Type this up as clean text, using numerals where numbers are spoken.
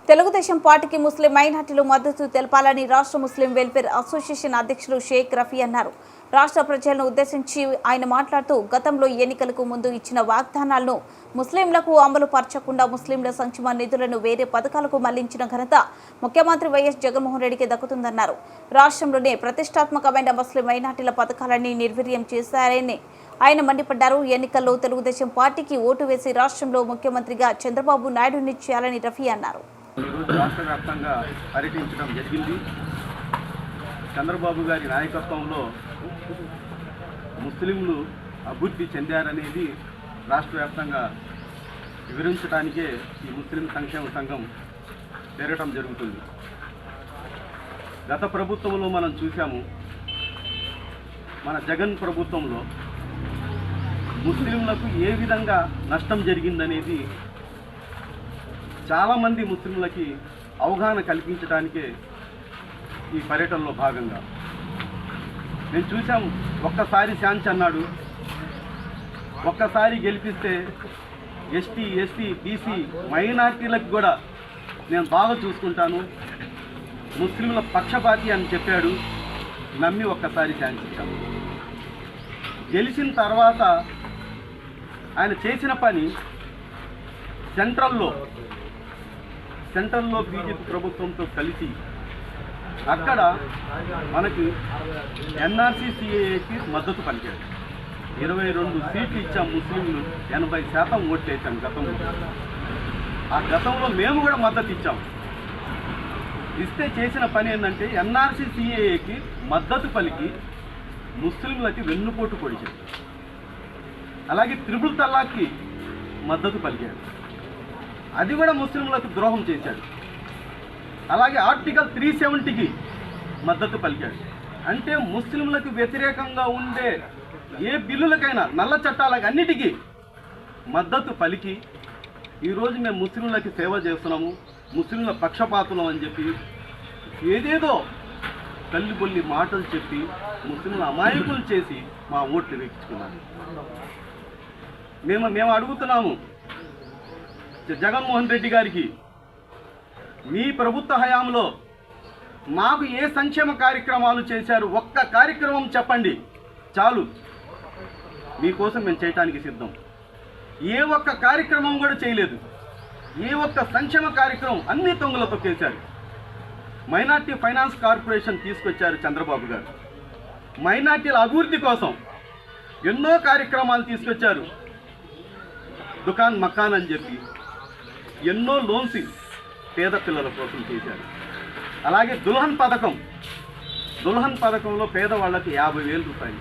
తెలుగుదేశం పార్టీకి ముస్లిం మైనార్టీలు మద్దతు తెలపాలని రాష్ట్ర ముస్లిం వెల్ఫేర్ అసోసియేషన్ అధ్యక్షులు షేక్ రఫీ అన్నారు. రాష్ట్ర ప్రజలను ఉద్దేశించి ఆయన మాట్లాడుతూ గతంలో ఎన్నికలకు ముందు ఇచ్చిన వాగ్దానాలను ముస్లింలకు అమలు పరచకుండా ముస్లింల సంక్షేమ నిధులను వేరే పథకాలకు మళ్లించిన ఘనత ముఖ్యమంత్రి వైఎస్ జగన్మోహన్ రెడ్డికి దక్కుతుందన్నారు. రాష్ట్రంలోనే ప్రతిష్టాత్మకమైన ముస్లిం మైనార్టీల పథకాలన్నీ నిర్వీర్యం చేశారని ఆయన మండిపడ్డారు. ఎన్నికల్లో తెలుగుదేశం పార్టీకి ఓటు వేసి రాష్ట్రంలో ముఖ్యమంత్రిగా చంద్రబాబు నాయుడుని చేయాలని రఫీ అన్నారు. ఈరోజు రాష్ట్ర వ్యాప్తంగా పర్యటించడం జరిగింది. చంద్రబాబు గారి నాయకత్వంలో ముస్లింలు అభివృద్ధి చెందారనేది రాష్ట్ర వ్యాప్తంగా వివరించడానికే ఈ ముస్లిం సంక్షేమ సంఘం పెరగటం జరుగుతుంది. గత ప్రభుత్వంలో మనం చూసాము, మన జగన్ ప్రభుత్వంలో ముస్లింలకు ఏ విధంగా నష్టం జరిగిందనేది చాలామంది ముస్లింలకి అవగాహన కల్పించడానికే ఈ పర్యటనలో భాగంగా నేను చూసాం. ఒక్కసారి ఛాన్స్ అన్నాడు, ఒక్కసారి గెలిపిస్తే ఎస్టీ, ఎస్సీ, బీసీ మైనార్టీలకు కూడా నేను బాగా చూసుకుంటాను, ముస్లింల పక్షపాతి అని చెప్పాడు. నమ్మి ఒక్కసారి ఛాన్స్ ఇచ్చాము. గెలిచిన తర్వాత ఆయన చేసిన పని సెంట్రల్లో బీజేపీ ప్రభుత్వంతో కలిసి అక్కడ మనకి ఎన్ఆర్సీ సిఏఏకి మద్దతు పలికాడు. 22 సీట్లు ఇచ్చాం. ముస్లింలు 80% ఓట్లు వేసాం గతంలో. ఆ గతంలో మేము కూడా మద్దతు ఇచ్చాం. ఇస్తే చేసిన పని ఏంటంటే ఎన్ఆర్సీ సిఏఏకి మద్దతు పలికి ముస్లింలకి వెన్నుపోటు పొడిచాడు. అలాగే త్రిపుల్ తలాక్కి మద్దతు పలికాడు. అది కూడా ముస్లింలకు ద్రోహం చేశాడు. అలాగే ఆర్టికల్ 370కి మద్దతు పలికాడు. అంటే ముస్లింలకు వ్యతిరేకంగా ఉండే ఏ బిల్లులకైనా, నల్ల చట్టాలకు అన్నిటికీ మద్దతు పలికి ఈరోజు మేము ముస్లింలకి సేవ చేస్తున్నాము, ముస్లింల పక్షపాతులం అని చెప్పి ఏదేదో తల్లిబొల్లి మాటలు చెప్పి ముస్లింల అమాయకులు చేసి మా ఓట్లు వేయించుకున్నారు. మేము అడుగుతున్నాము జగన్మోహన్ రెడ్డి గారికి, మీ ప్రభుత్వ హయాంలో మాకు ఏ సంక్షేమ కార్యక్రమాలు చేశారు? ఒక్క కార్యక్రమం చెప్పండి చాలు, మీకోసం మేము చేయటానికి సిద్ధం. ఏ ఒక్క కార్యక్రమం కూడా చేయలేదు. ఏ ఒక్క సంక్షేమ కార్యక్రమం అన్ని తొంగలు తొక్కేశారు. మైనార్టీ ఫైనాన్స్ కార్పొరేషన్ తీసుకొచ్చారు చంద్రబాబు గారు. మైనార్టీల అభివృద్ధి కోసం ఎన్నో కార్యక్రమాలు తీసుకొచ్చారు. దుకాన్ మకాన్ అని చెప్పి ఎన్నో లోన్స్ పేద పిల్లల కోసం చేశారు. అలాగే దుల్హన్ పథకంలో పేదవాళ్ళకి 50,000 రూపాయలు